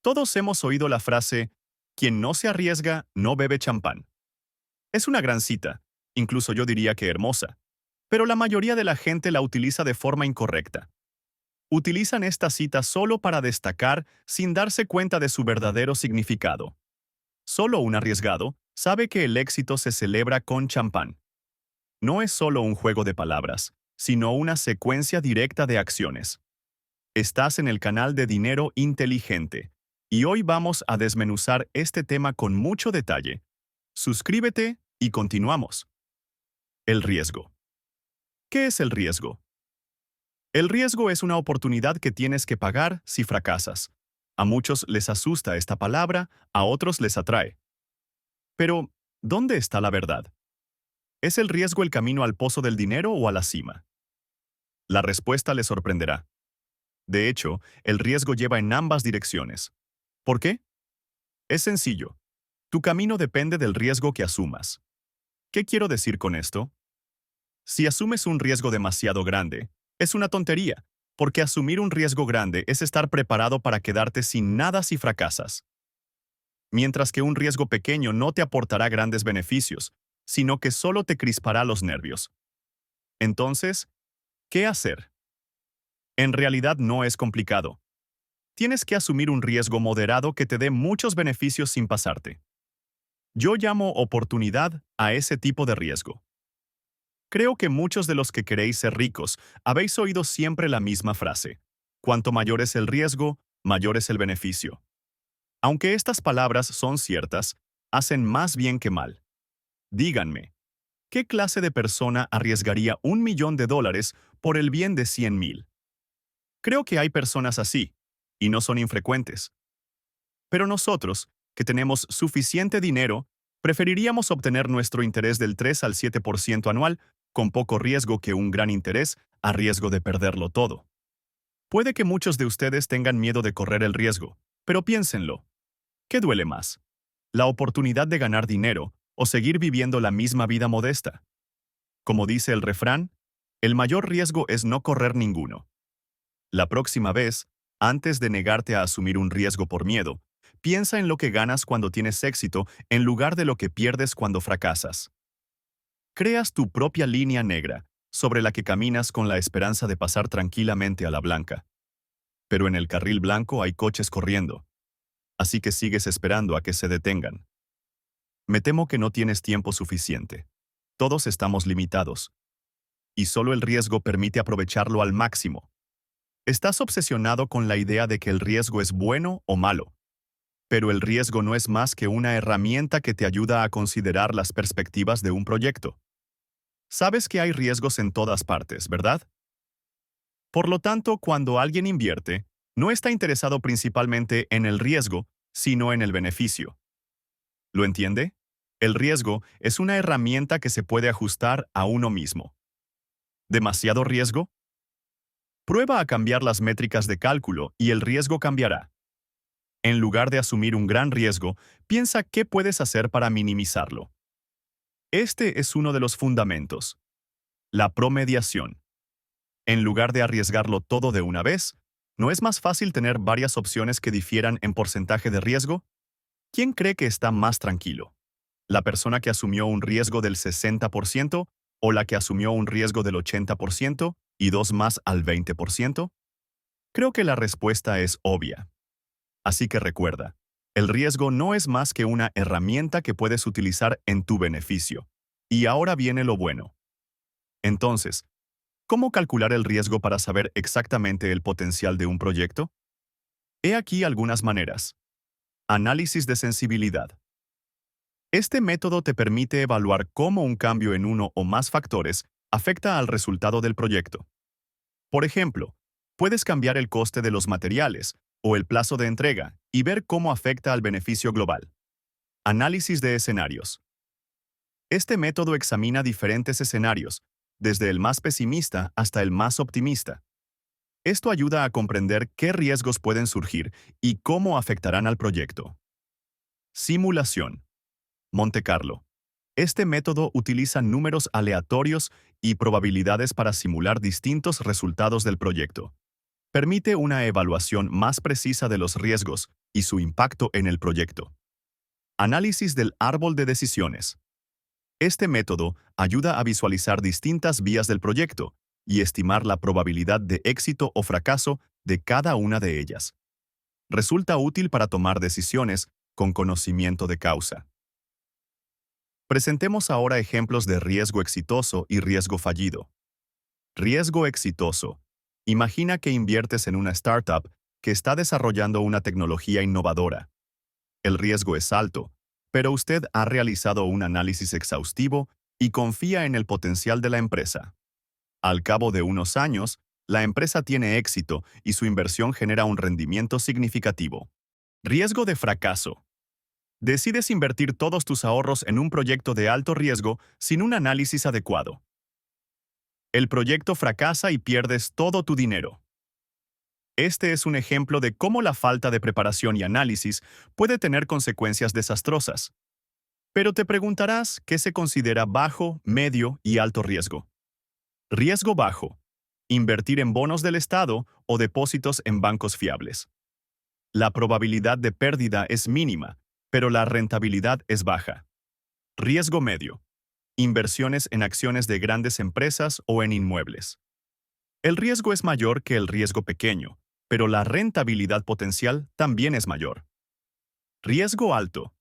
Todos hemos oído la frase, quien no se arriesga, no bebe champán. Es una gran cita, incluso yo diría que hermosa, pero la mayoría de la gente la utiliza de forma incorrecta. Utilizan esta cita solo para destacar sin darse cuenta de su verdadero significado. Solo un arriesgado sabe que el éxito se celebra con champán. No es solo un juego de palabras, sino una secuencia directa de acciones. Estás en el canal de Dinero Inteligente, y hoy vamos a desmenuzar este tema con mucho detalle. Suscríbete y continuamos. El riesgo. ¿Qué es el riesgo? El riesgo es una oportunidad que tienes que pagar si fracasas. A muchos les asusta esta palabra, a otros les atrae. Pero, ¿dónde está la verdad? ¿Es el riesgo el camino al pozo del dinero o a la cima? La respuesta le sorprenderá. De hecho, el riesgo lleva en ambas direcciones. ¿Por qué? Es sencillo. Tu camino depende del riesgo que asumas. ¿Qué quiero decir con esto? Si asumes un riesgo demasiado grande, es una tontería, porque asumir un riesgo grande es estar preparado para quedarte sin nada si fracasas. Mientras que un riesgo pequeño no te aportará grandes beneficios, sino que solo te crispará los nervios. Entonces, ¿qué hacer? En realidad no es complicado. Tienes que asumir un riesgo moderado que te dé muchos beneficios sin pasarte. Yo llamo oportunidad a ese tipo de riesgo. Creo que muchos de los que queréis ser ricos habéis oído siempre la misma frase. Cuanto mayor es el riesgo, mayor es el beneficio. Aunque estas palabras son ciertas, hacen más bien que mal. Díganme, ¿qué clase de persona arriesgaría $1.000.000 por el bien de 100,000? Creo que hay personas así, y no son infrecuentes. Pero nosotros, que tenemos suficiente dinero, preferiríamos obtener nuestro interés del 3 al 7% anual con poco riesgo que un gran interés a riesgo de perderlo todo. Puede que muchos de ustedes tengan miedo de correr el riesgo, pero piénsenlo. ¿Qué duele más? ¿La oportunidad de ganar dinero o seguir viviendo la misma vida modesta? Como dice el refrán, el mayor riesgo es no correr ninguno. La próxima vez, antes de negarte a asumir un riesgo por miedo, piensa en lo que ganas cuando tienes éxito en lugar de lo que pierdes cuando fracasas. Creas tu propia línea negra, sobre la que caminas con la esperanza de pasar tranquilamente a la blanca. Pero en el carril blanco hay coches corriendo, así que sigues esperando a que se detengan. Me temo que no tienes tiempo suficiente. Todos estamos limitados, y solo el riesgo permite aprovecharlo al máximo. Estás obsesionado con la idea de que el riesgo es bueno o malo, pero el riesgo no es más que una herramienta que te ayuda a considerar las perspectivas de un proyecto. Sabes que hay riesgos en todas partes, ¿verdad? Por lo tanto, cuando alguien invierte, no está interesado principalmente en el riesgo, sino en el beneficio. ¿Lo entiende? El riesgo es una herramienta que se puede ajustar a uno mismo. ¿Demasiado riesgo? Prueba a cambiar las métricas de cálculo y el riesgo cambiará. En lugar de asumir un gran riesgo, piensa qué puedes hacer para minimizarlo. Este es uno de los fundamentos. La promediación. En lugar de arriesgarlo todo de una vez, ¿no es más fácil tener varias opciones que difieran en porcentaje de riesgo? ¿Quién cree que está más tranquilo? ¿La persona que asumió un riesgo del 60% o la que asumió un riesgo del 80% y dos más al 20%? Creo que la respuesta es obvia. Así que recuerda, el riesgo no es más que una herramienta que puedes utilizar en tu beneficio. Y ahora viene lo bueno. Entonces, ¿cómo calcular el riesgo para saber exactamente el potencial de un proyecto? He aquí algunas maneras. Análisis de sensibilidad. Este método te permite evaluar cómo un cambio en uno o más factores afecta al resultado del proyecto. Por ejemplo, puedes cambiar el coste de los materiales o el plazo de entrega y ver cómo afecta al beneficio global. Análisis de escenarios. Este método examina diferentes escenarios, desde el más pesimista hasta el más optimista. Esto ayuda a comprender qué riesgos pueden surgir y cómo afectarán al proyecto. Simulación. Monte Carlo. Este método utiliza números aleatorios y probabilidades para simular distintos resultados del proyecto. Permite una evaluación más precisa de los riesgos y su impacto en el proyecto. Análisis del árbol de decisiones. Este método ayuda a visualizar distintas vías del proyecto y estimar la probabilidad de éxito o fracaso de cada una de ellas. Resulta útil para tomar decisiones con conocimiento de causa. Presentemos ahora ejemplos de riesgo exitoso y riesgo fallido. Riesgo exitoso. Imagina que inviertes en una startup que está desarrollando una tecnología innovadora. El riesgo es alto, pero usted ha realizado un análisis exhaustivo y confía en el potencial de la empresa. Al cabo de unos años, la empresa tiene éxito y su inversión genera un rendimiento significativo. Riesgo de fracaso. Decides invertir todos tus ahorros en un proyecto de alto riesgo sin un análisis adecuado. El proyecto fracasa y pierdes todo tu dinero. Este es un ejemplo de cómo la falta de preparación y análisis puede tener consecuencias desastrosas. Pero te preguntarás qué se considera bajo, medio y alto riesgo. Riesgo bajo. Invertir en bonos del Estado o depósitos en bancos fiables. La probabilidad de pérdida es mínima, pero la rentabilidad es baja. Riesgo medio. Inversiones en acciones de grandes empresas o en inmuebles. El riesgo es mayor que el riesgo pequeño, pero la rentabilidad potencial también es mayor. Riesgo alto.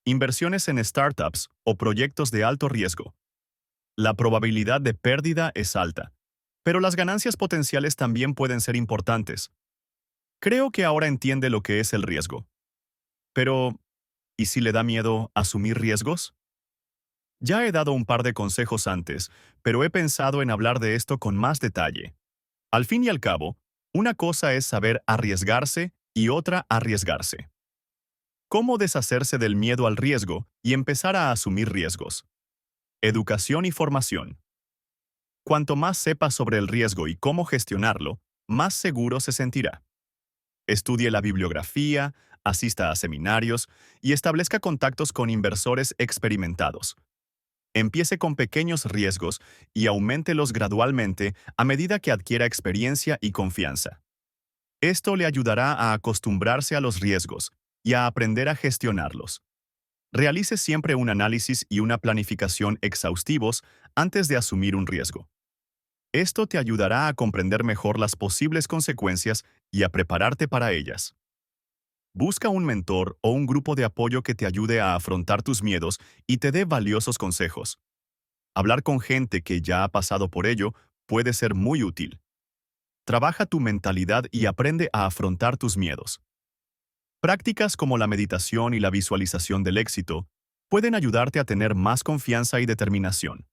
Inversiones en startups o proyectos de alto riesgo. La probabilidad de pérdida es alta, pero las ganancias potenciales también pueden ser importantes. Creo que ahora entiende lo que es el riesgo. Pero, ¿y si le da miedo asumir riesgos? Ya he dado un par de consejos antes, pero he pensado en hablar de esto con más detalle. Al fin y al cabo, una cosa es saber arriesgarse y otra arriesgarse. ¿Cómo deshacerse del miedo al riesgo y empezar a asumir riesgos? Educación y formación. Cuanto más sepa sobre el riesgo y cómo gestionarlo, más seguro se sentirá. Estudie la bibliografía, asista a seminarios y establezca contactos con inversores experimentados. Empiece con pequeños riesgos y auméntelos gradualmente a medida que adquiera experiencia y confianza. Esto le ayudará a acostumbrarse a los riesgos y a aprender a gestionarlos. Realice siempre un análisis y una planificación exhaustivos antes de asumir un riesgo. Esto te ayudará a comprender mejor las posibles consecuencias y a prepararte para ellas. Busca un mentor o un grupo de apoyo que te ayude a afrontar tus miedos y te dé valiosos consejos. Hablar con gente que ya ha pasado por ello puede ser muy útil. Trabaja tu mentalidad y aprende a afrontar tus miedos. Prácticas como la meditación y la visualización del éxito pueden ayudarte a tener más confianza y determinación.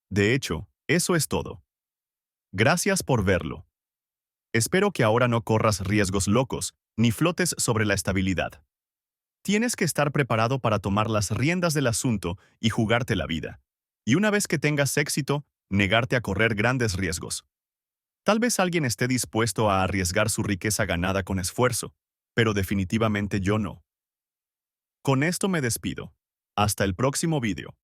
De hecho, eso es todo. Gracias por verlo. Espero que ahora no corras riesgos locos ni flotes sobre la estabilidad. Tienes que estar preparado para tomar las riendas del asunto y jugarte la vida. Y una vez que tengas éxito, negarte a correr grandes riesgos. Tal vez alguien esté dispuesto a arriesgar su riqueza ganada con esfuerzo, pero definitivamente yo no. Con esto me despido. Hasta el próximo vídeo.